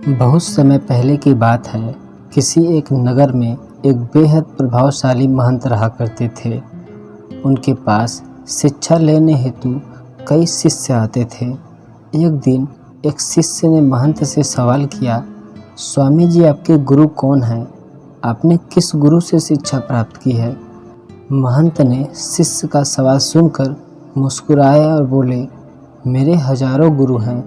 बहुत समय पहले की बात है। किसी एक नगर में एक बेहद प्रभावशाली महंत रहा करते थे। उनके पास शिक्षा लेने हेतु कई शिष्य आते थे। एक दिन एक शिष्य ने महंत से सवाल किया, स्वामी जी, आपके गुरु कौन हैं? आपने किस गुरु से शिक्षा प्राप्त की है? महंत ने शिष्य का सवाल सुनकर मुस्कुराए और बोले, मेरे हजारों गुरु हैं।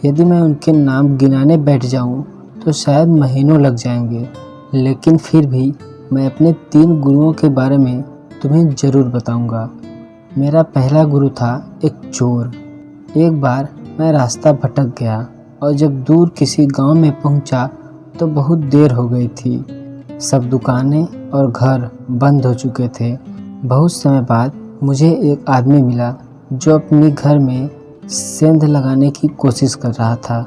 यदि मैं उनके नाम गिनाने बैठ जाऊं तो शायद महीनों लग जाएंगे, लेकिन फिर भी मैं अपने 3 गुरुओं के बारे में तुम्हें ज़रूर बताऊंगा। मेरा पहला गुरु था एक चोर। एक बार मैं रास्ता भटक गया और जब दूर किसी गांव में पहुंचा तो बहुत देर हो गई थी। सब दुकानें और घर बंद हो चुके थे। बहुत समय बाद मुझे एक आदमी मिला जो अपने घर में सेंध लगाने की कोशिश कर रहा था।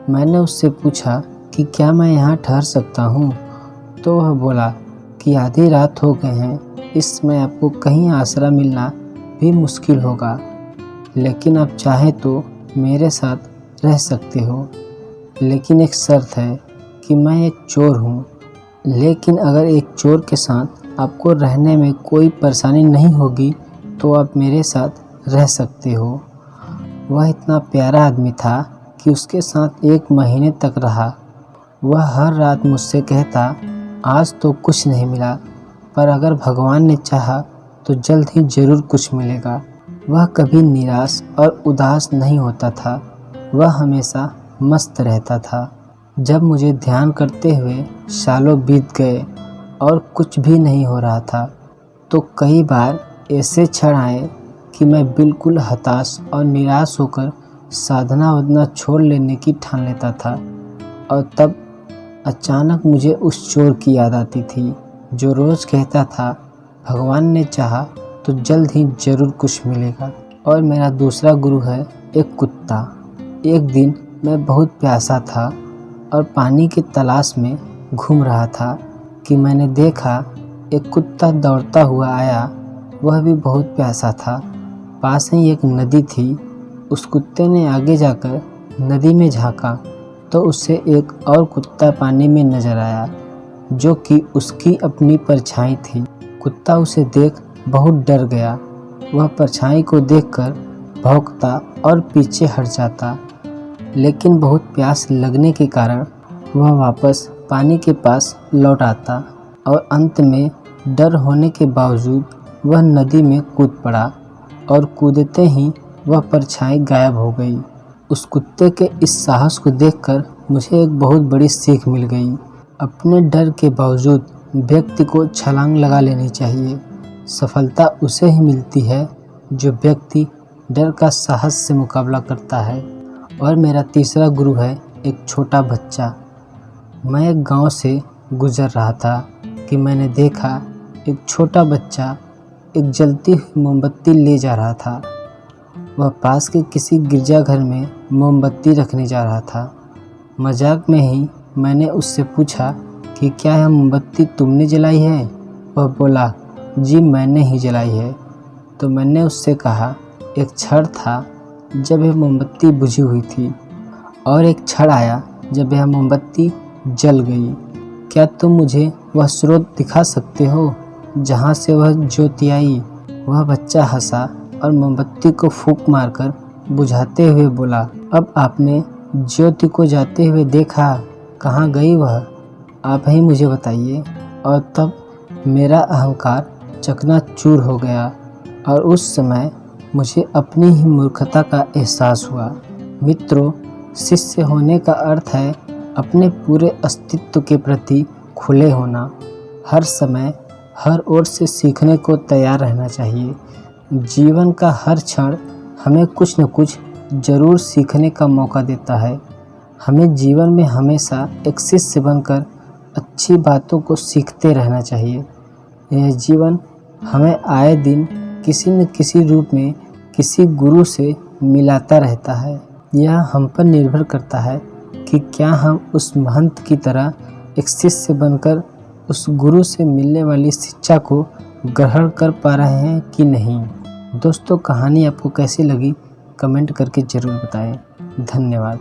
मैंने उससे पूछा कि क्या मैं यहाँ ठहर सकता हूँ? तो वह बोला कि आधी रात हो गए हैं, इस समय आपको कहीं आसरा मिलना भी मुश्किल होगा, लेकिन आप चाहें तो मेरे साथ रह सकते हो। लेकिन एक शर्त है कि मैं एक चोर हूँ। लेकिन अगर एक चोर के साथ आपको रहने में कोई परेशानी नहीं होगी तो आप मेरे साथ रह सकते हो। वह इतना प्यारा आदमी था कि उसके साथ 1 महीने तक रहा। वह हर रात मुझसे कहता, आज तो कुछ नहीं मिला, पर अगर भगवान ने चाहा तो जल्द ही ज़रूर कुछ मिलेगा। वह कभी निराश और उदास नहीं होता था। वह हमेशा मस्त रहता था। जब मुझे ध्यान करते हुए सालों बीत गए और कुछ भी नहीं हो रहा था, तो कई बार ऐसे क्षण आए कि मैं बिल्कुल हताश और निराश होकर साधना वदना छोड़ लेने की ठान लेता था। और तब अचानक मुझे उस चोर की याद आती थी जो रोज़ कहता था, भगवान ने चाहा तो जल्द ही ज़रूर कुछ मिलेगा। और मेरा दूसरा गुरु है एक कुत्ता। एक दिन मैं बहुत प्यासा था और पानी की तलाश में घूम रहा था कि मैंने देखा एक कुत्ता दौड़ता हुआ आया। वह भी बहुत प्यासा था। पास ही एक नदी थी। उस कुत्ते ने आगे जाकर नदी में झांका तो उसे एक और कुत्ता पानी में नजर आया जो कि उसकी अपनी परछाई थी। कुत्ता उसे देख बहुत डर गया। वह परछाई को देखकर भौंकता और पीछे हट जाता, लेकिन बहुत प्यास लगने के कारण वह वापस पानी के पास लौट आता और अंत में डर होने के बावजूद वह नदी में कूद पड़ा और कूदते ही वह परछाई गायब हो गई। उस कुत्ते के इस साहस को देखकर मुझे एक बहुत बड़ी सीख मिल गई। अपने डर के बावजूद व्यक्ति को छलांग लगा लेनी चाहिए। सफलता उसे ही मिलती है जो व्यक्ति डर का साहस से मुकाबला करता है। और मेरा तीसरा गुरु है एक छोटा बच्चा। मैं एक गांव से गुजर रहा था कि मैंने देखा एक छोटा बच्चा एक जलती हुई मोमबत्ती ले जा रहा था। वह पास के किसी गिरजाघर में मोमबत्ती रखने जा रहा था। मजाक में ही मैंने उससे पूछा कि क्या यह मोमबत्ती तुमने जलाई है? वह बोला, जी मैंने ही जलाई है। तो मैंने उससे कहा, एक क्षण था जब यह मोमबत्ती बुझी हुई थी और एक क्षण आया जब यह मोमबत्ती जल गई। क्या तुम मुझे वह स्रोत दिखा सकते हो जहाँ से वह ज्योति आई? वह बच्चा हंसा और मोमबत्ती को फूंक मारकर बुझाते हुए बोला, अब आपने ज्योति को जाते हुए देखा, कहाँ गई वह? आप ही मुझे बताइए। और तब मेरा अहंकार चकनाचूर हो गया और उस समय मुझे अपनी ही मूर्खता का एहसास हुआ। मित्रों, शिष्य होने का अर्थ है अपने पूरे अस्तित्व के प्रति खुले होना। हर समय हर ओर से सीखने को तैयार रहना चाहिए। जीवन का हर क्षण हमें कुछ न कुछ ज़रूर सीखने का मौका देता है। हमें जीवन में हमेशा एक शिष्य बनकर अच्छी बातों को सीखते रहना चाहिए। यह जीवन हमें आए दिन किसी न किसी रूप में किसी गुरु से मिलाता रहता है। यह हम पर निर्भर करता है कि क्या हम उस महंत की तरह एक शिष्य बनकर उस गुरु से मिलने वाली शिक्षा को ग्रहण कर पा रहे हैं कि नहीं। दोस्तों, कहानी आपको कैसी लगी कमेंट करके ज़रूर बताएं। धन्यवाद।